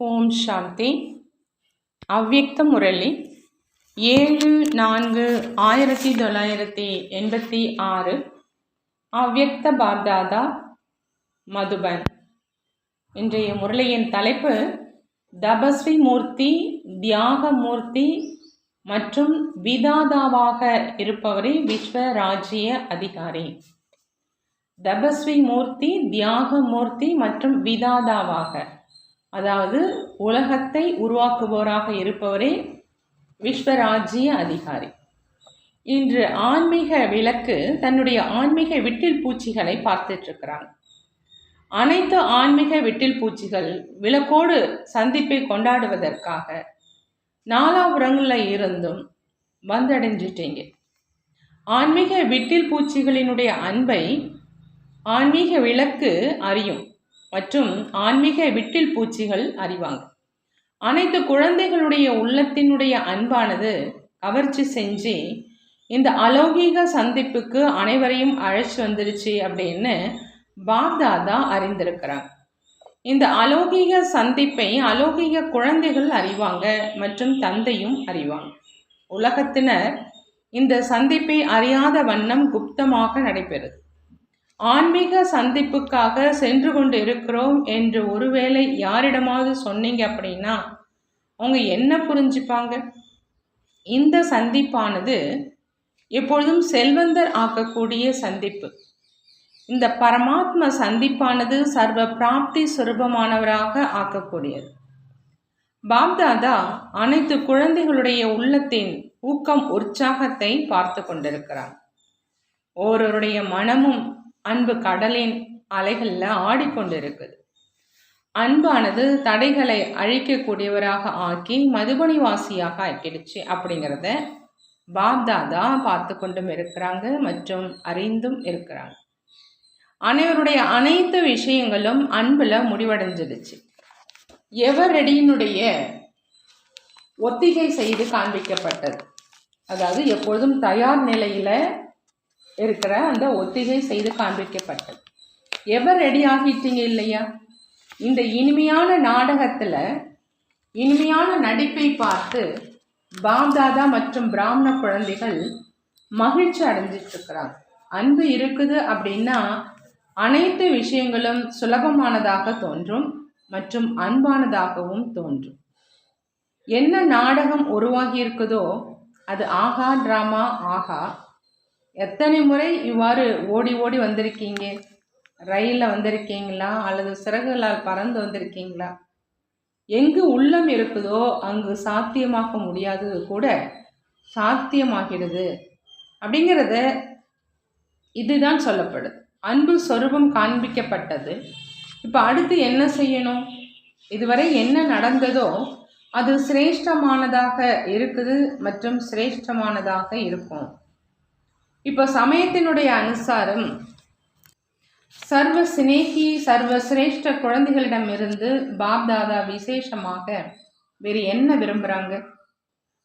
ஓம் சாந்தி. அவ்யக்த முரளி 7/4/1986. அவ்யக்த பாப்தாதா, மதுபன். இன்றைய முரளியின் தலைப்பு தபஸ்வி மூர்த்தி, தியாக மூர்த்தி மற்றும் விதாதாவாக இருப்பவரே விஸ்வ ராஜ்ய அதிகாரி. தபஸ்வி மூர்த்தி, தியாக மூர்த்தி மற்றும் விதாதாவாக, அதாவது உலகத்தை உருவாக்குபவராக இருப்பவரே விஸ்வராஜ்ய அதிகாரி. இன்று ஆன்மீக விளக்கு தன்னுடைய ஆன்மீக விட்டில் பூச்சிகளை பார்த்துட்டு இருக்கிறாங்க. அனைத்து ஆன்மீக விட்டில் பூச்சிகள் விளக்கோடு சந்திப்பை கொண்டாடுவதற்காக நாலாபுரங்களில் இருந்தும் வந்தடைஞ்சிட்டீங்க. ஆன்மீக விட்டில் பூச்சிகளினுடைய அன்பை ஆன்மீக விளக்கு அறியும் மற்றும் ஆன்மீக விட்டில் பூச்சிகள் அறிவாங்க. அனைத்து குழந்தைகளுடைய உள்ளத்தினுடைய அன்பானது கவர்ச்சி செஞ்சு இந்த அலௌகீக சந்திப்புக்கு அனைவரையும் அழைச்சி வந்துருச்சு அப்படின்னு பாப்தாதா அறிந்திருக்கிறாங்க. இந்த அலௌகீக சந்திப்பை அலௌகீக குழந்தைகள் அறிவாங்க மற்றும் தந்தையும் அறிவாங்க. உலகத்தினர் இந்த சந்திப்பை அறியாத வண்ணம் குப்தமாக நடைபெறுது. ஆன்மீக சந்திப்புக்காக சென்று கொண்டு இருக்கிறோம் என்று ஒருவேளை யாரிடமாவது சொன்னீங்க அப்படின்னா அவங்க என்ன புரிஞ்சுப்பாங்க? இந்த சந்திப்பானது எப்பொழுதும் செல்வந்தர் ஆக்கக்கூடிய சந்திப்பு. இந்த பரமாத்ம சந்திப்பானது சர்வ பிராப்தி சுரூபமானவராக ஆக்கக்கூடியது. பாப்தாதா அனைத்து குழந்தைகளுடைய உள்ளத்தின் ஊக்கம் உற்சாகத்தை பார்த்து கொண்டிருக்கிறார். ஒவ்வொருவருடைய மனமும் அன்பு கடலின் அலைகளில் ஆடிக்கொண்டிருக்குது. அன்பானது தடைகளை அழிக்கக்கூடியவராக ஆக்கி மதுபனிவாசியாக ஆக்கிடுச்சு அப்படிங்கிறத பாப்தாதா பார்த்து கொண்டும் இருக்கிறாங்க மற்றும் அறிந்தும் இருக்கிறாங்க. அனைவருடைய அனைத்து விஷயங்களும் அன்புல முடிவடைஞ்சிடுச்சு. எவரடியினுடைய ஒத்திகை செய்து காண்பிக்கப்பட்டது, அதாவது எப்பொழுதும் தயார் நிலையில இருக்கிற அந்த ஒத்திகை செய்து காண்பிக்கப்பட்டது. எவர் ரெடி ஆகிட்டீங்க இல்லையா? இந்த இனிமையான நாடகத்துல இனிமையான நடிப்பை பார்த்து பாப்தாதா மற்றும் பிராமண குழந்தைகள் மகிழ்ச்சி அடைஞ்சிட்டு இருக்கிறாங்க. அன்பு இருக்குது அப்படின்னா அனைத்து விஷயங்களும் சுலபமானதாக தோன்றும் மற்றும் அன்பானதாகவும் தோன்றும். என்ன நாடகம் உருவாகி இருக்குதோ அது ஆகா டிராமா ஆகா. எத்தனை முறை இவ்வாறு ஓடி ஓடி வந்திருக்கீங்க? ரயிலில் வந்திருக்கீங்களா அல்லது சிறகுகளால் பறந்து வந்திருக்கீங்களா? எங்கு உள்ளம் இருக்குதோ அங்கு சாத்தியமாக்க முடியாதது கூட சாத்தியமாகிறது அப்படிங்கிறத இதுதான் சொல்லப்படுது. அன்பு சொரூபம் காண்பிக்கப்பட்டது. இப்போ அடுத்து என்ன செய்யணும்? இதுவரை என்ன நடந்ததோ அது சிரேஷ்டமானதாக இருக்குது மற்றும் சிரேஷ்டமானதாக இருக்கும். இப்போ சமயத்தினுடைய அனுசாரம் சர்வ சிநேகி சர்வ சிரேஷ்ட குழந்தைகளிடமிருந்து பாப்தாதா விசேஷமாக வேறு என்ன விரும்புகிறாங்க?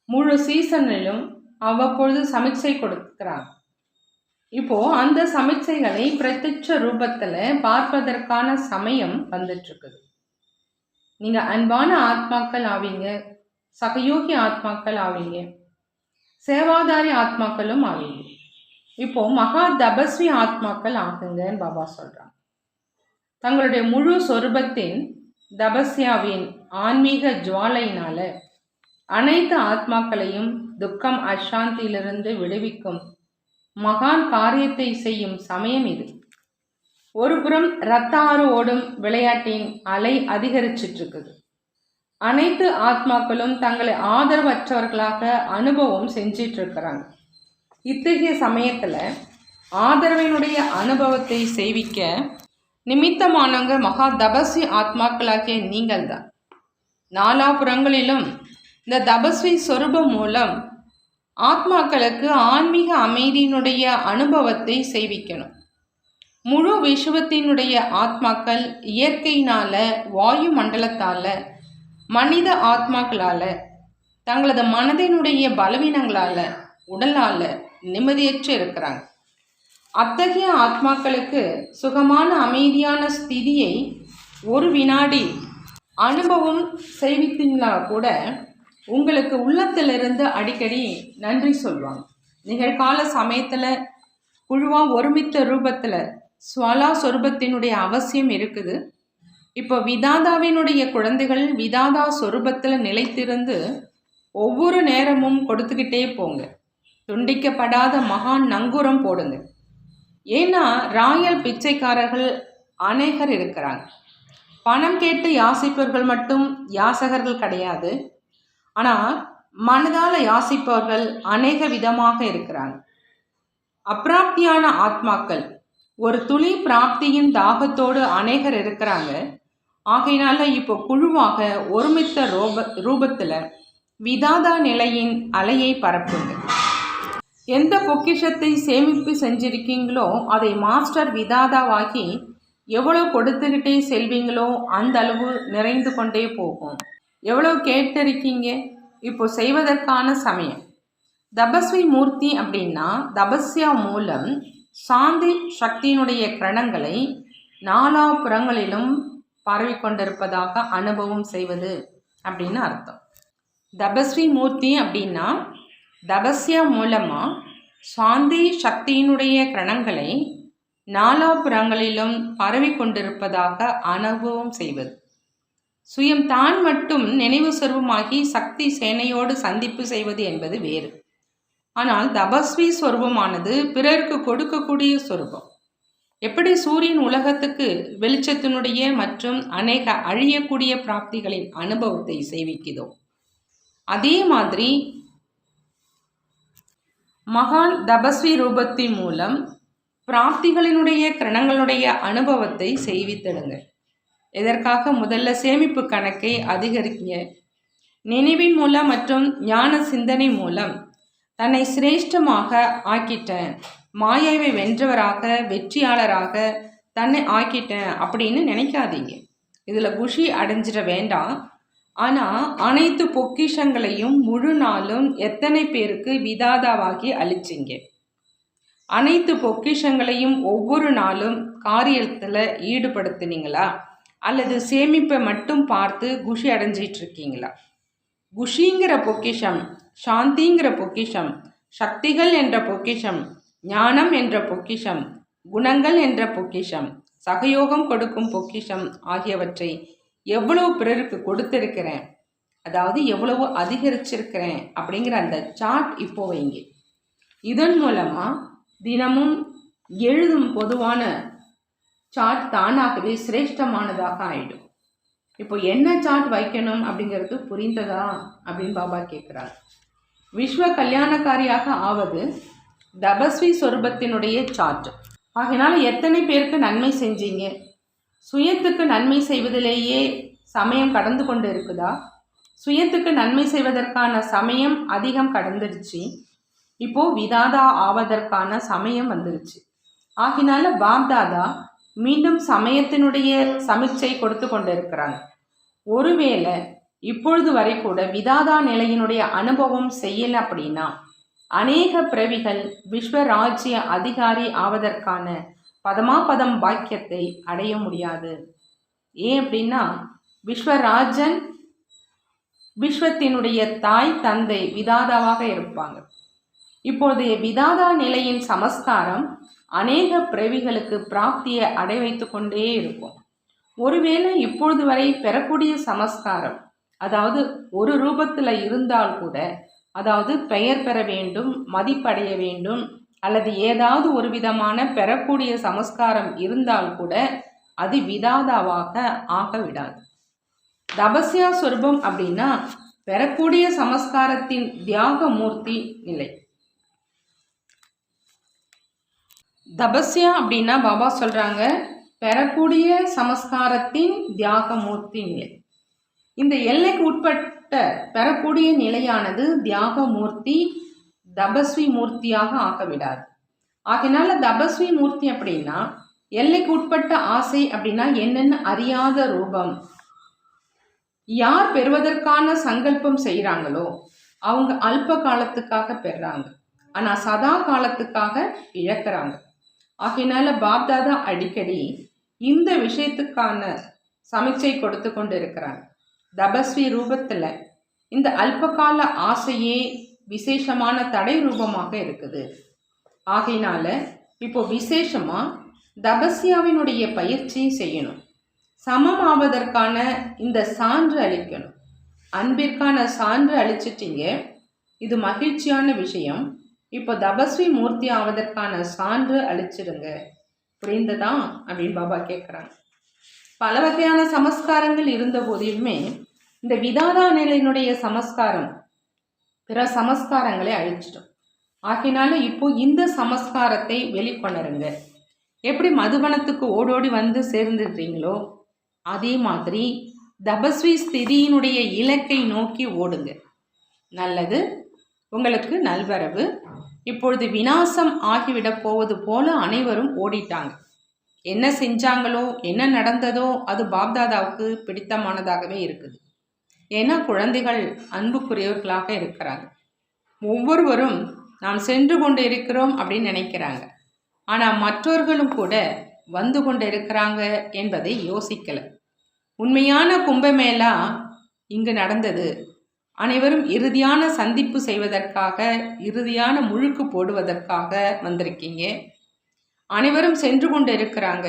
முழு சீசனிலும் அவ்வப்பொழுது சமிச்சை கொடுக்குறாங்க. இப்போ அந்த சமிச்சைகளை பிரத்யட்ச ரூபத்தில் பார்ப்பதற்கான சமயம் வந்துட்டு இருக்குது. நீங்க அன்பான ஆத்மாக்கள் ஆவீங்க, சகயோகி ஆத்மாக்கள் ஆவீங்க, சேவாதாரி ஆத்மாக்களும் ஆவீங்க. இப்போ மகா தபஸ்வி ஆத்மாக்கள் ஆகுங்கன்னு பாபா சொல்றாங்க. தங்களுடைய முழு சொரூபத்தின் தபஸ்யாவின் ஆன்மீக ஜுவாலையினால அனைத்து ஆத்மாக்களையும் துக்கம் அசாந்தியிலிருந்து விடுவிக்கும் மகான் காரியத்தை செய்யும் சமயம் இது. ஒருபுறம் இரத்த ஆறு ஓடும் விளையாட்டின் அலை அதிகரிச்சிட்டு இருக்குது. அனைத்து ஆத்மாக்களும் தங்களை ஆதரவற்றவர்களாக அனுபவம் செஞ்சிட்டு இருக்கிறாங்க. இத்தகைய சமயத்தில் ஆதரவினுடைய அனுபவத்தை செய்விக்க நிமித்தமானவங்க மகா தபஸ்வி ஆத்மாக்களாகிய நீங்கள் தான். நாலாபுரங்களிலும் இந்த தபஸ்வி சொரூபம் மூலம் ஆத்மாக்களுக்கு ஆன்மீக அமைதியினுடைய அனுபவத்தை செய்விக்கணும். முழு விஸ்வத்தினுடைய ஆத்மாக்கள் இயற்கையினால, வாயு மண்டலத்தால, மனித ஆத்மாக்களால, தங்களது மனதினுடைய பலவீனங்களால, உடலால நிம்மதியற்று இருக்கிறாங்க. அத்தகைய ஆத்மாக்களுக்கு சுகமான அமைதியான ஸ்திதியை ஒரு வினாடி அனுபவம் செய்வித்தீங்களா கூட உங்களுக்கு உள்ளத்திலிருந்து அடிக்கடி நன்றி சொல்லுவாங்க. நிகழ்கால சமயத்தில் குழுவாக ஒருமித்த ரூபத்தில் ஸ்வலா சொரூபத்தினுடைய அவசியம் இருக்குது. இப்போ விதாதாவினுடைய குழந்தைகள் விதாதா சொரூபத்தில் நிலைத்திருந்து ஒவ்வொரு நேரமும் கொடுத்துக்கிட்டே போங்க. துண்டிக்கப்படாத மகான் நங்கூரம் போடுங்க. ஏன்னா ராயல் பிச்சைக்காரர்கள் அநேகர் இருக்கிறாங்க. பணம் கேட்டு யாசிப்பவர்கள் மட்டும் யாசகர்கள் கிடையாது. ஆனால் மனதால் யாசிப்பவர்கள் அநேக விதமாக இருக்கிறாங்க. அப்பிராப்தியான ஆத்மாக்கள் ஒரு துளி பிராப்தியின் தாகத்தோடு அநேகர் இருக்கிறாங்க. ஆகையினால இப்போ குழுவாக ஒருமித்த ரூபத்தில் விதாதா நிலையின் அலையை பரப்புங்க. எந்த பொக்கிஷத்தை சேமிப்பு செஞ்சிருக்கீங்களோ அதை மாஸ்டர் விதாதாவாகி எவ்வளோ கொடுத்துக்கிட்டே செல்வீங்களோ அந்த அளவு நிறைந்து கொண்டே போகும். எவ்வளோ கேட்டிருக்கீங்க, இப்போ செய்வதற்கான சமயம். தபஸ்வி மூர்த்தி அப்படின்னா தபஸ்யா மூலம் சாந்தி சக்தியினுடைய கிரணங்களை நாலாபுறங்களிலும் பரவிக்கொண்டிருப்பதாக அனுபவம் செய்வது அப்படின்னு அர்த்தம். தபஸ்வி மூர்த்தி அப்படின்னா தபஸ்யா மூலமாக சாந்தி சக்தியினுடைய கிரணங்களை நாலாபுறங்களிலும் பரவி கொண்டிருப்பதாக அனுபவம் செய்வது. சுயம் தான் மட்டும் நினைவு சொருபமாகி சக்தி சேனையோடு சந்திப்பு செய்வது என்பது வேறு. ஆனால் தபஸ்வி சொரூபமானது பிறருக்கு கொடுக்கக்கூடிய சொரூபம். எப்படி சூரியன் உலகத்துக்கு வெளிச்சத்தினுடைய மற்றும் அநேக அழியக்கூடிய பிராப்திகளின் அனுபவத்தை செய்விக்குதோ அதே மாதிரி மகான் தபஸ்வி ரூபத்தின் மூலம் பிராப்திகளினுடைய கிரணங்களுடைய அனுபவத்தை செய்வித்திடுங்க. இதற்காக முதல்ல சேமிப்பு கணக்கை அதிகரிங்க. நினைவின் மூலம் மற்றும் ஞான சிந்தனை மூலம் தன்னை சிரேஷ்டமாக ஆக்கிட்டேன், மாயாவை வென்றவராக வெற்றியாளராக தன்னை ஆக்கிட்டேன் அப்படின்னு நினைக்காதீங்க. இதில் குஷி அடைஞ்சிட வேண்டாம். ஆனால் அனைத்து பொக்கிஷங்களையும் முழு நாளும் எத்தனை பேருக்கு விதாதாவாகி அழிச்சிங்க? அனைத்து பொக்கிஷங்களையும் ஒவ்வொரு நாளும் காரியத்தில் ஈடுபடுத்தினீங்களா அல்லது சேமிப்பை மட்டும் பார்த்து குஷி அடைஞ்சிட்டு இருக்கீங்களா? குஷிங்கிற பொக்கிஷம், சாந்திங்கிற பொக்கிஷம், சக்திகள் என்ற பொக்கிஷம், ஞானம் என்ற பொக்கிஷம், குணங்கள் என்ற பொக்கிஷம், சகயோகம் கொடுக்கும் பொக்கிஷம் ஆகியவற்றை எவ்வளவு பிறருக்கு கொடுத்திருக்கிறேன், அதாவது எவ்வளவு அதிகரிச்சிருக்கிறேன் அப்படிங்கிற அந்த சார்ட் இப்போ வைங்க. இதன் மூலமாக தினமும் எழுதும் பொதுவான சார்ட் தானாகவே சிரேஷ்டமானதாக ஆயிடும். இப்போ என்ன சார்ட் வைக்கணும் அப்படிங்கிறது புரிந்ததா அப்படின்னு பாபா கேட்குறாங்க. விஸ்வ கல்யாணக்காரியாக ஆவது தபஸ்வி சொரூபத்தினுடைய சார்ட். ஆகையினால எத்தனை பேருக்கு நன்மை செஞ்சீங்க? சுயத்துக்கு நன்மை செய்வதிலேயே சமயம் கடந்து கொண்டு இருக்குதா? சுயத்துக்கு நன்மை செய்வதற்கான சமயம் அதிகம் கடந்துடுச்சு. இப்போது விதாதா ஆவதற்கான சமயம் வந்துருச்சு. ஆகினால பாப்தாதா மீண்டும் சமயத்தினுடைய சமிச்சை கொடுத்து கொண்டு இருக்கிறாங்க. ஒருவேளை இப்பொழுது வரை கூட விதாதா நிலையினுடைய அனுபவம் செய்யலை அப்படின்னா அநேக பிறவிகள் விஸ்வராஜ்ய அதிகாரி ஆவதற்கான பதமாபதம் பாக்கியத்தை அடைய முடியாது. ஏன் அப்படின்னா விஸ்வராஜன் விஸ்வத்தினுடைய தாய் தந்தை விதாதாவாக இருப்பாங்க. இப்போதைய விதாதா நிலையின் சமஸ்காரம் அநேக பிறவிகளுக்கு பிராப்தியை அடை வைத்து கொண்டே இருக்கும். ஒருவேளை இப்பொழுது வரை பெறக்கூடிய சமஸ்காரம், அதாவது ஒரு ரூபத்தில் இருந்தால் கூட, அதாவது பெயர் பெற வேண்டும், மதிப்படைய வேண்டும், அல்லது ஏதாவது ஒரு விதமான பெறக்கூடிய சமஸ்காரம் இருந்தால் கூட அது விதாதாவாக ஆக விடாது. தபஸ்யா சொரூபம் அப்படின்னா பெறக்கூடிய சமஸ்காரத்தின் தியாக மூர்த்தி நிலை. தபஸ்யா அப்படின்னா பாபா சொல்றாங்க பெறக்கூடிய சமஸ்காரத்தின் தியாக மூர்த்தி நிலை. இந்த எல்லைக்கு உட்பட்ட பெறக்கூடிய நிலையானது தியாக மூர்த்தி தபஸ்வி மூர்த்தியாக ஆகவிடாது. ஆகையினால தபஸ்வி மூர்த்தி அப்படின்னா எல்லைக்கு உட்பட்ட ஆசை அப்படின்னா என்னென்ன அறியாத ரூபம். யார் பெறுவதற்கான சங்கல்பம் செய்கிறாங்களோ அவங்க அல்ப காலத்துக்காக பெறுறாங்க, ஆனால் சதா காலத்துக்காக இழக்கிறாங்க. ஆகையினால பாப்தாதா அடிக்கடி இந்த விஷயத்துக்கான சமிச்சை கொடுத்து கொண்டு இருக்கிறாங்க. தபஸ்வி ரூபத்தில் இந்த அல்பகால ஆசையே விசேஷமான தடை ரூபமாக இருக்குது. ஆகையினால இப்போ விசேஷமா தபஸ்யாவினுடைய பயிற்சி செய்யணும். சமம் ஆவதற்கான இந்த சான்று அளிக்கணும். அன்பிற்கான சான்று அளிச்சிட்டீங்க, இது மகிழ்ச்சியான விஷயம். இப்போ தபஸ்வி மூர்த்தி ஆவதற்கான சான்று அளிச்சிடுங்க, புரிந்ததா அப்படின்னு பாபா கேட்குறாங்க. பல வகையான சமஸ்காரங்கள் இருந்த போதிலுமே இந்த விதாதா நிலையினுடைய சமஸ்காரம் பிற சமஸ்காரங்களை அழிச்சிட்டோம். ஆகினால இப்போ இந்த சமஸ்காரத்தை வெளிக்கொணருங்க. எப்படி மதுபனத்துக்கு ஓடோடி வந்து சேர்ந்துடுறீங்களோ அதே மாதிரி தபஸ்வி ஸ்திதியினுடைய இலக்கை நோக்கி ஓடுங்க. நல்லது, உங்களுக்கு நல்வரவு. இப்பொழுது விநாசம் ஆகிவிட போவது போல அனைவரும் ஓடிட்டாங்க. என்ன செஞ்சாங்களோ என்ன நடந்ததோ அது பாப்தாதாவுக்கு பிடித்தமானதாகவே இருக்குது. ஏன்னா குழந்தைகள் அன்புக்குரியவர்களாக இருக்கிறாங்க. ஒவ்வொருவரும் நாம் சென்று கொண்டு இருக்கிறோம் அப்படின்னு நினைக்கிறாங்க. ஆனால் மற்றவர்களும் கூட வந்து கொண்டு இருக்கிறாங்க என்பதை யோசிக்கலை. உண்மையான கும்பமேளா இங்கு நடந்தது. அனைவரும் இறுதியான சந்திப்பு செய்வதற்காக, இறுதியான முழுக்கு போடுவதற்காக வந்திருக்கீங்க. அனைவரும் சென்று கொண்டு இருக்கிறாங்க.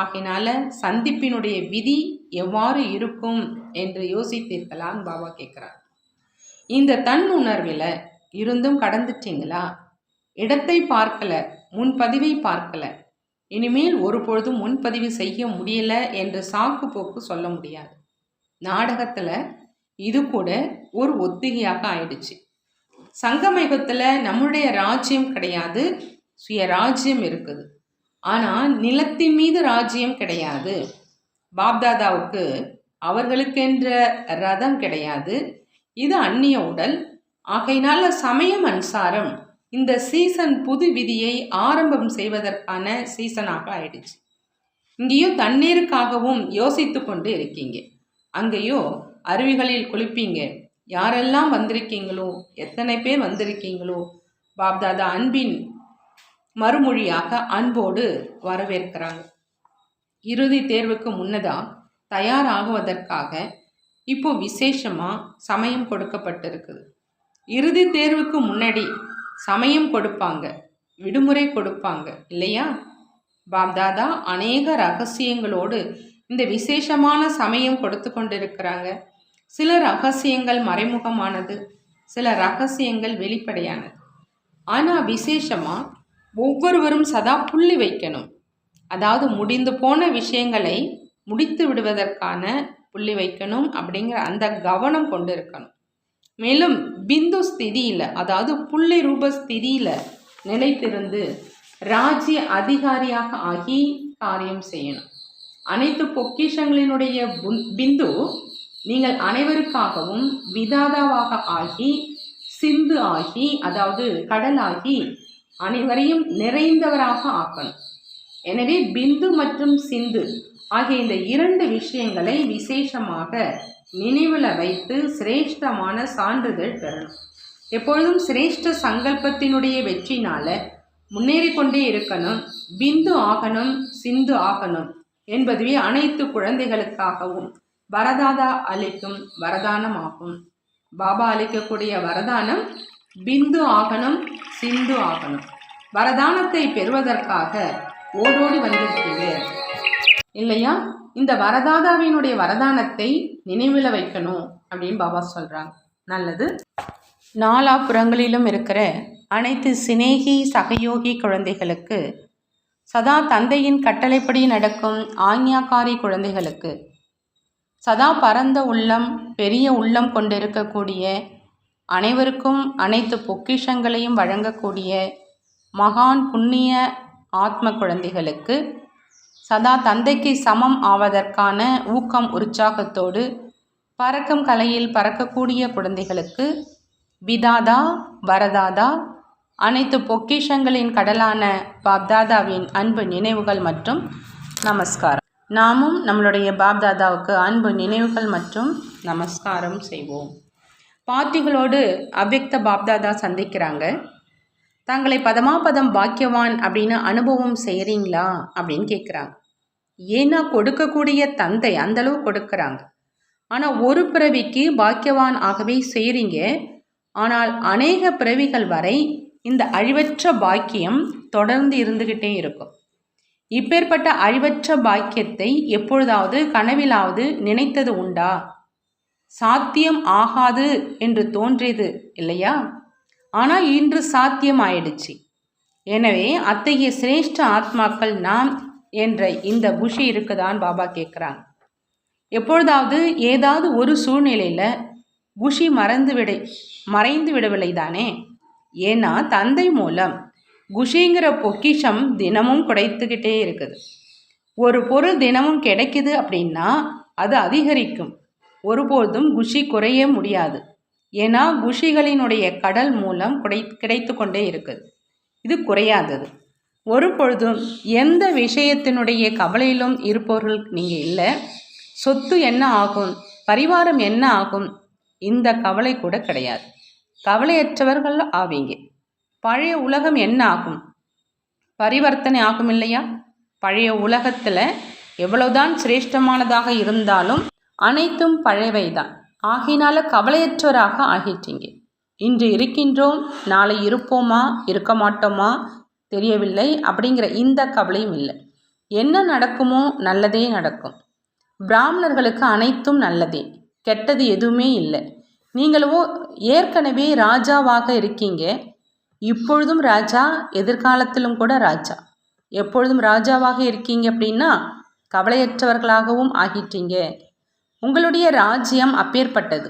ஆகினால சந்திப்பினுடைய விதி எவ்வாறு இருக்கும் என்று யோசித்தீர்களான்னு பாபா கேட்குறார். இந்த தன் உணர்வில் இருந்தும் கடந்துட்டீங்களா? இடத்தை பார்க்கல, முன்பதிவை பார்க்கல. இனிமேல் ஒரு பொழுதும் முன்பதிவு செய்ய முடியல என்று சாக்கு போக்கு சொல்ல முடியாது. நாடகத்தில் இது கூட ஒரு ஒத்திகையாக ஆயிடுச்சு. சங்கமயுகத்தில் நம்முடைய ராஜ்யம் கிடையாது, சுயராஜ்யம் இருக்குது. ஆனால் நிலத்தின் மீது ராஜ்யம் கிடையாது. பாப்தாதாவுக்கு அவர்களுக்கென்ற ரதம் கிடையாது. இது அந்நிய உடல். ஆகையினால சமயம் அனுசாரம் இந்த சீசன் புது விதியை ஆரம்பம் செய்வதற்கான சீசனாக ஆயிடுச்சு. இங்கேயோ தண்ணீருக்காகவும் யோசித்து கொண்டு இருக்கீங்க, அங்கேயோ அருவிகளில் குளிப்பீங்க. யாரெல்லாம் வந்திருக்கீங்களோ, எத்தனை பேர் வந்திருக்கீங்களோ, பாப்தாதா அன்பின் மறுமொழியாக அன்போடு வரவேற்கிறாங்க. இறுதி தேர்வுக்கு முன்னதாக தயாராகுவதற்காக இப்போ விசேஷமாக சமயம் கொடுக்கப்பட்டிருக்குது. இறுதி தேர்வுக்கு முன்னாடி சமயம் கொடுப்பாங்க, விடுமுறை கொடுப்பாங்க இல்லையா? பாப்தாதா அநேக ரகசியங்களோடு இந்த விசேஷமான சமயம் கொடுத்து கொண்டிருக்கிறாங்க. சில ரகசியங்கள் மறைமுகமானது, சில ரகசியங்கள் வெளிப்படையானது. ஆனால் விசேஷமாக ஒவ்வொருவரும் சதா புள்ளி வைக்கணும். அதாவது முடிந்து போன விஷயங்களை முடித்து விடுவதற்கான புள்ளி வைக்கணும் அப்படிங்கிற அந்த கவனம் கொண்டு இருக்கணும். மேலும் பிந்து ஸ்திதியில், அதாவது புள்ளி ரூப ஸ்திதியில் நிலைத்திருந்து ராஜ்ய அதிகாரியாக ஆகி காரியம் செய்யணும். அனைத்து பொக்கிஷங்களினுடைய பிந்து நீங்கள் அனைவருக்காகவும் விதாதாவாக ஆகி, சிந்து ஆகி, அதாவது கடலாகி அனைவரையும் நிறைந்தவராக ஆக்கணும். எனவே பிந்து மற்றும் சிந்து ஆகிய இந்த இரண்டு விஷயங்களை விசேஷமாக நினைவில் வைத்து சிரேஷ்டமான சான்றிதழ் பெறணும். எப்பொழுதும் சிரேஷ்ட சங்கல்பத்தினுடைய வெற்றினால முன்னேறி கொண்டே இருக்கணும். பிந்து ஆகணும், சிந்து ஆகணும் என்பதுவே அனைத்து குழந்தைகளுக்காகவும் வரதாதா அளிக்கும் வரதானம் ஆகும். பாபா அளிக்கக்கூடிய வரதானம் பிந்து ஆகணும், சிந்து ஆகணும். வரதானத்தை பெறுவதற்காக ஓடோடி வந்திருக்கீங்க இல்லையா? இந்த வரதாதாவினுடைய வரதானத்தை நினைவில் வைக்கணும் அப்படின்னு பாபா சொல்கிறாங்க. நல்லது. நாலாபுறங்களிலும் இருக்கிற அனைத்து சிநேகி சகயோகி குழந்தைகளுக்கு, சதா தந்தையின் கட்டளைப்படி நடக்கும் ஆக்ஞாக்காரி குழந்தைகளுக்கு, சதா பரந்த உள்ளம், பெரிய உள்ளம் கொண்டிருக்கக்கூடிய அனைவருக்கும் அனைத்து பொக்கிஷங்களையும் வழங்கக்கூடிய மகான் புண்ணிய ஆத்ம குழந்தைகளுக்கு, சதா தந்தைக்கு சமம் ஆவதற்கான ஊக்கம் உற்சாகத்தோடு பறக்கும் கலையில் பறக்கக்கூடிய குழந்தைகளுக்கு, விதாதா வரதாதா அனைத்து பொக்கிஷங்களின் கடலான பாப்தாதாவின் அன்பு நினைவுகள் மற்றும் நமஸ்காரம். நாமும் நம்மளுடைய பாப்தாதாவுக்கு அன்பு நினைவுகள் மற்றும் நமஸ்காரம் செய்வோம். பார்ட்டிகளோடு அவ்யக்த பாப்தாதா சந்திக்கிறாங்க. தங்களை பதமாபதம் பாக்கியவான் அப்படின்னு அனுபவம் செய்கிறீங்களா அப்படின்னு கேட்குறாங்க. ஏன்னா கொடுக்கக்கூடிய தந்தை அந்தளவு கொடுக்குறாங்க. ஆனால் ஒரு பிறவிக்கு பாக்கியவான் ஆகவே செய்கிறீங்க. ஆனால் அநேக பிறவிகள் வரை இந்த அழிவற்ற பாக்கியம் தொடர்ந்து இருந்துக்கிட்டே இருக்கும். இப்பேற்பட்ட அழிவற்ற பாக்கியத்தை எப்பொழுதாவது கனவிலாவது நினைத்தது உண்டா? சாத்தியம் ஆகாது என்று தோன்றியது இல்லையா? ஆனால் இன்று சாத்தியம் ஆயிடுச்சு. எனவே அத்தகைய சிரேஷ்ட ஆத்மாக்கள் நாம் என்ற இந்த குஷி இருக்குதான் பாபா கேட்குறாங்க. எப்பொழுதாவது ஏதாவது ஒரு சூழ்நிலையில் குஷி மறைந்து விடவில்லை தானே? ஏன்னா தந்தை மூலம் குஷிங்கிற பொக்கிஷம் தினமும் கிடைத்துக்கிட்டே இருக்குது. ஒரு பொருள் தினமும் கிடைக்குது அப்படின்னா அது அதிகரிக்கும். ஒருபோதும் குஷி குறைய முடியாது. ஏன்னா குஷிகளினுடைய கடல் மூலம் கிடைத்து கொண்டே இருக்குது. இது குறையாதது. ஒரு பொழுதும் எந்த விஷயத்தினுடைய கவலையிலும் இருப்பவர்கள் நீங்கள் இல்லை. சொத்து என்ன ஆகும், பரிவாரம் என்ன ஆகும், இந்த கவலை கூட கிடையாது. கவலையற்றவர்கள் ஆவீங்க. பழைய உலகம் என்ன ஆகும், பரிவர்த்தனை ஆகும் இல்லையா? பழைய உலகத்தில் எவ்வளவுதான் சிரேஷ்டமானதாக இருந்தாலும் அனைத்தும் பழையவைதான். ஆகினால கவலையற்றவராக ஆகிட்டீங்க. இன்று இருக்கின்றோம், நாளை இருப்போமா இருக்க மாட்டோமா தெரியவில்லை அப்படிங்கிற இந்த கவலையும் இல்லை. என்ன நடக்குமோ நல்லதே நடக்கும். பிராமணர்களுக்கு அனைத்தும் நல்லதே, கெட்டது எதுவுமே இல்லை. நீங்களோ ஏற்கனவே ராஜாவாக இருக்கீங்க. இப்பொழுதும் ராஜா, எதிர்காலத்திலும் கூட ராஜா. எப்பொழுதும் ராஜாவாக இருக்கீங்க அப்படின்னா கவலையற்றவர்களாகவும் ஆகிட்டீங்க. உங்களுடைய ராஜ்யம் அப்பேற்பட்டது,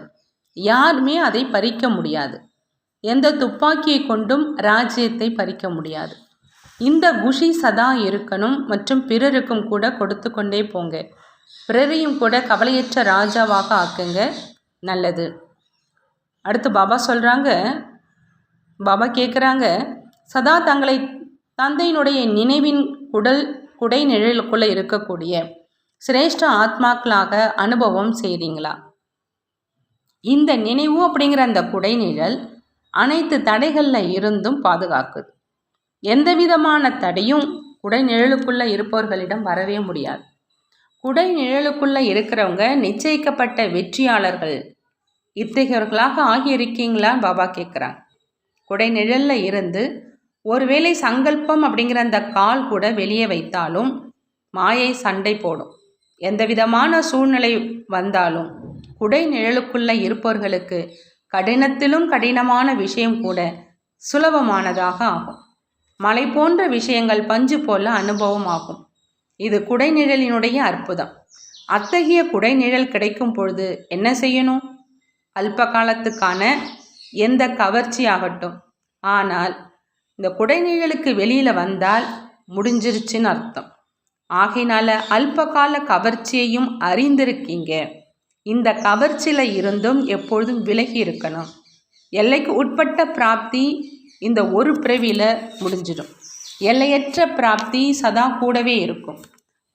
யாருமே அதை பறிக்க முடியாது. எந்த துப்பாக்கியை கொண்டும் ராஜ்யத்தை பறிக்க முடியாது. இந்த குஷி சதா இருக்கணும் மற்றும் பிறருக்கும் கூட கொடுத்து கொண்டே போங்க. பிறரையும் கூட கவலையற்ற ராஜாவாக ஆக்குங்க. நல்லது. அடுத்து பாபா சொல்கிறாங்க, பாபா கேட்குறாங்க, சதா தங்களை தந்தையினுடைய நினைவின் குடை நிழலுக்குள்ளே இருக்கக்கூடிய சிரேஷ்ட ஆத்மாக்களாக அனுபவம் செய்கிறீங்களா? இந்த நினைவு அப்படிங்கிற அந்த குடை நிழல் அனைத்து தடைகளில் இருந்தும் பாதுகாக்குது. எந்த விதமான தடையும் குடை நிழலுக்குள்ளே இருப்பவர்களிடம் வரவே முடியாது. குடை நிழலுக்குள்ளே இருக்கிறவங்க நிச்சயிக்கப்பட்ட வெற்றியாளர்கள். இத்தகையவர்களாக ஆகியிருக்கீங்களான்னு பாபா கேட்குறாங்க. குடை நிழலில் இருந்து ஒருவேளை சங்கல்பம் அப்படிங்கிற அந்த கால் கூட வெளியே வைத்தாலும் மாயை சண்டை போடும். எந்த விதமான சூழ்நிலை வந்தாலும் குடை நிழலுக்குள்ளே இருப்பவர்களுக்கு கடினத்திலும் கடினமான விஷயம் கூட சுலபமானதாக ஆகும். மலை போன்ற விஷயங்கள் பஞ்சு போல அனுபவம் ஆகும். இது குடை நிழலினுடைய அற்புதம். அத்தகைய குடை நிழல் கிடைக்கும் பொழுது என்ன செய்யணும்? அல்ப காலத்துக்கான எந்த கவர்ச்சி ஆகட்டும், ஆனால் இந்த குடை நிழலுக்கு வெளியில் வந்தால் முடிஞ்சிருச்சுன்னு அர்த்தம். ஆகையினால அல்பகால கவர்ச்சியையும் அறிந்திருக்கீங்க. இந்த கவர்ச்சியில் இருந்தும் எப்பொழுதும் விலகி இருக்கணும். எல்லைக்கு உட்பட்ட பிராப்தி இந்த ஒரு பிறவியில் முடிஞ்சிடும். எல்லையற்ற பிராப்தி சதா கூடவே இருக்கும்.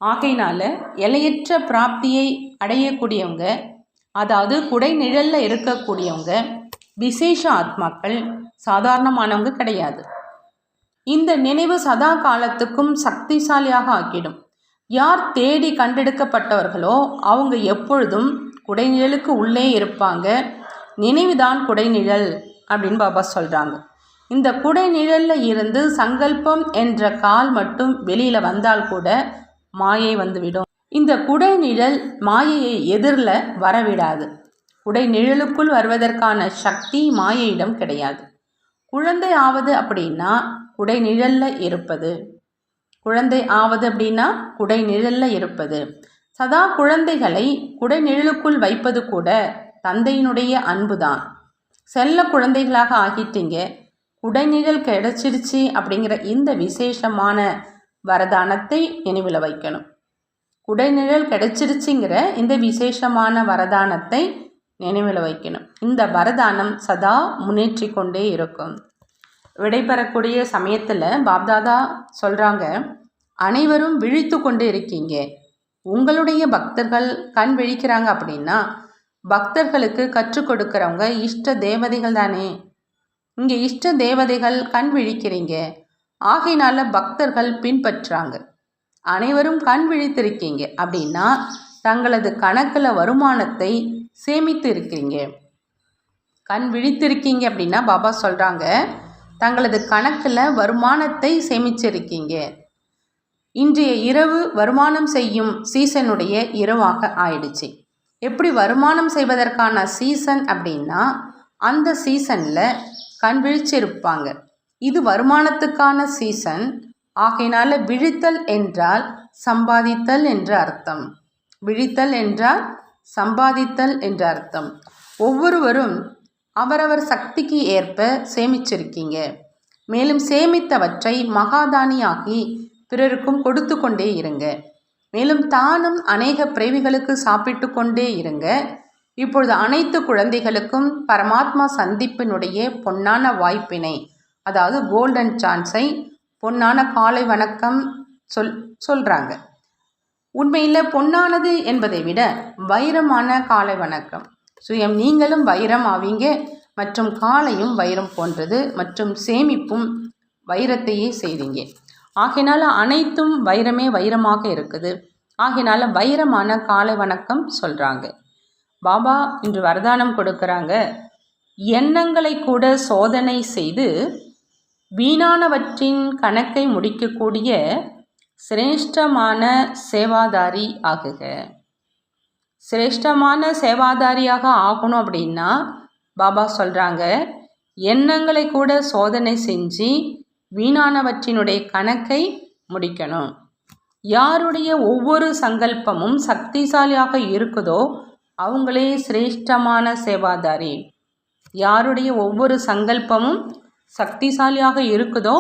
ஆகையினால எல்லையற்ற பிராப்தியை அடையக்கூடியவங்க, அதாவது குடை நிழலில் இருக்கக்கூடியவங்க விசேஷ ஆத்மாக்கள், சாதாரணமானவங்க கிடையாது. இந்த நினைவு சதா காலத்துக்கும் சக்திசாலியாக ஆக்கிடும். யார் தேடி கண்டெடுக்கப்பட்டவர்களோ அவங்க எப்பொழுதும் குடைநிழலுக்கு உள்ளே இருப்பாங்க. நினைவுதான் குடைநிழல் அப்படின்னு பாபா சொல்கிறாங்க. இந்த குடைநிழலில் இருந்து சங்கல்பம் என்ற கால் மட்டும் வெளியில் வந்தால் கூட மாயை வந்துவிடும். இந்த குடைநிழல் மாயையை எதிரில் வரவிடாது. குடைநிழலுக்குள் வருவதற்கான சக்தி மாயையிடம் கிடையாது. குழந்தை ஆவது அப்படின்னா குடை நிழலில் இருப்பது. குழந்தை ஆவது அப்படின்னா குடை நிழலில் இருப்பது. சதா குழந்தைகளை குடை நிழலுக்குள் வைப்பது கூட தந்தையினுடைய அன்பு தான். செல்ல குழந்தைகளாக ஆகிட்டீங்க. குடை நிழல் கிடைச்சிருச்சு அப்படிங்கிற இந்த விசேஷமான வரதானத்தை நினைவில் வைக்கணும். குடை நிழல் கிடைச்சிருச்சுங்கிற இந்த விசேஷமான வரதானத்தை நினைவில் வைக்கணும். இந்த வரதானம் சதா முன்னேற்றி கொண்டே இருக்கும். விடைபெறக்கூடிய சமயத்தில் பாப்தாதா சொல்கிறாங்க, அனைவரும் விழித்து கொண்டு இருக்கீங்க. உங்களுடைய பக்தர்கள் கண் விழிக்கிறாங்க அப்படின்னா பக்தர்களுக்கு கற்றுக் கொடுக்குறவங்க இஷ்ட தேவதைகள் தானே. இங்கே இஷ்ட தேவதைகள் கண் விழிக்கிறீங்க. ஆகையினால பக்தர்கள் பின்பற்றாங்க. அனைவரும் கண் விழித்திருக்கீங்க அப்படின்னா தங்களது கணக்கில் வருமானத்தை சேமித்து இருக்கிறீங்க. கண் விழித்திருக்கீங்க அப்படின்னா பாபா சொல்கிறாங்க, தங்களது கணக்கில் வருமானத்தை சேமிச்சிருக்கீங்க. இன்றைய இரவு வருமானம் செய்யும் சீசனுடைய இரவாக ஆயிடுச்சு. எப்படி வருமானம் செய்வதற்கான சீசன் அப்படின்னா அந்த சீசனில் கண் விழிச்சிருப்பாங்க. இது வருமானத்துக்கான சீசன். ஆகையினால விழித்தல் என்றால் சம்பாதித்தல் என்று அர்த்தம். விழித்தல் என்றால் சம்பாதித்தல் என்று அர்த்தம். ஒவ்வொருவரும் அவரவர் சக்திக்கு ஏற்ப சேமிச்சிருக்கீங்க. மேலும் சேமித்தவற்றை மகாதானியாகி பிறருக்கும் கொடுத்து கொண்டே இருங்க. மேலும் தானும் அநேக பிறவிகளுக்கு சாப்பிட்டு கொண்டே இருங்க. இப்பொழுது அனைத்து குழந்தைகளுக்கும் பரமாத்மா சந்திப்பினுடைய பொன்னான வாய்ப்பினை, அதாவது கோல்டன் சான்ஸை, பொன்னான காலை வணக்கம் சொல்கிறாங்க. உண்மையில் பொன்னானது என்பதை விட வைரமான காலை வணக்கம். சுயம் நீங்களும் வைரம் ஆவீங்க, மற்றும் காலையும் வைரம் போன்றது, மற்றும் சேமிப்பும் வைரத்தையே செய்வீங்க. ஆகையினால அனைத்தும் வைரமே வைரமாக இருக்குது. ஆகையினால வைரமான காலை வணக்கம் சொல்கிறாங்க. பாபா இன்று வரதானம் கொடுக்குறாங்க, எண்ணங்களை கூட சோதனை செய்து வீணானவற்றின் கணக்கை முடிக்கக்கூடிய சிரேஷ்டமான சேவாதாரி ஆகுக. சிரேஷ்டமான சேவாதாரியாக ஆகணும் அப்படின்னா பாபா சொல்கிறாங்க, எண்ணங்களை கூட சோதனை செஞ்சு வீணானவற்றினுடைய கணக்கை முடிக்கணும். யாருடைய ஒவ்வொரு சங்கல்பமும் சக்திசாலியாக இருக்குதோ அவங்களே சிரேஷ்டமான சேவாதாரி. யாருடைய ஒவ்வொரு சங்கல்பமும் சக்திசாலியாக இருக்குதோ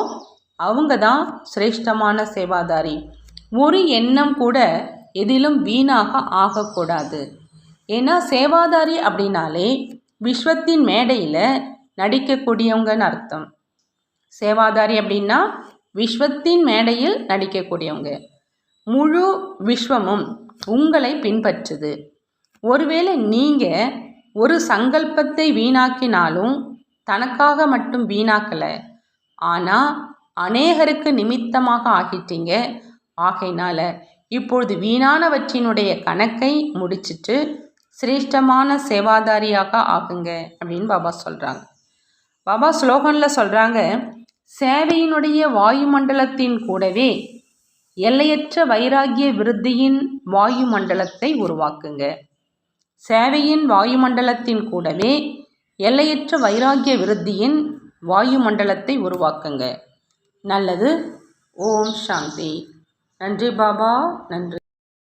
அவங்க தான் சிரேஷ்டமான சேவாதாரி. ஒரு எண்ணம் கூட எதிலும் வீணாக ஆகக்கூடாது. ஏன்னா சேவாதாரி அப்படின்னாலே விஸ்வத்தின் மேடையில் நடிக்கக்கூடியவங்கன்னு அர்த்தம். சேவாதாரி அப்படின்னா விஸ்வத்தின் மேடையில் நடிக்கக்கூடியவங்க. முழு விஸ்வமும் உங்களை பின்பற்றுது. ஒருவேளை நீங்கள் ஒரு சங்கல்பத்தை வீணாக்கினாலும் தனக்காக மட்டும் வீணாக்கலை, ஆனால் அநேகருக்கு நிமித்தமாக ஆகிட்டீங்க. ஆகையினால இப்பொழுது வீணானவற்றினுடைய கணக்கை முடிச்சிட்டு சிரேஷ்டமான சேவாதாரியாக ஆகுங்க அப்படின்னு பாபா சொல்கிறாங்க. பாபா ஸ்லோகனில் சொல்கிறாங்க, சேவையினுடைய வாயுமண்டலத்தின் கூடவே எல்லையற்ற வைராகிய விருத்தியின் வாயுமண்டலத்தை உருவாக்குங்க. சேவையின் வாயுமண்டலத்தின் கூடவே எல்லையற்ற வைராகிய விருத்தியின் வாயுமண்டலத்தை உருவாக்குங்க. நல்லது. ஓம் சாந்தி. நன்றி பாபா, நன்றி.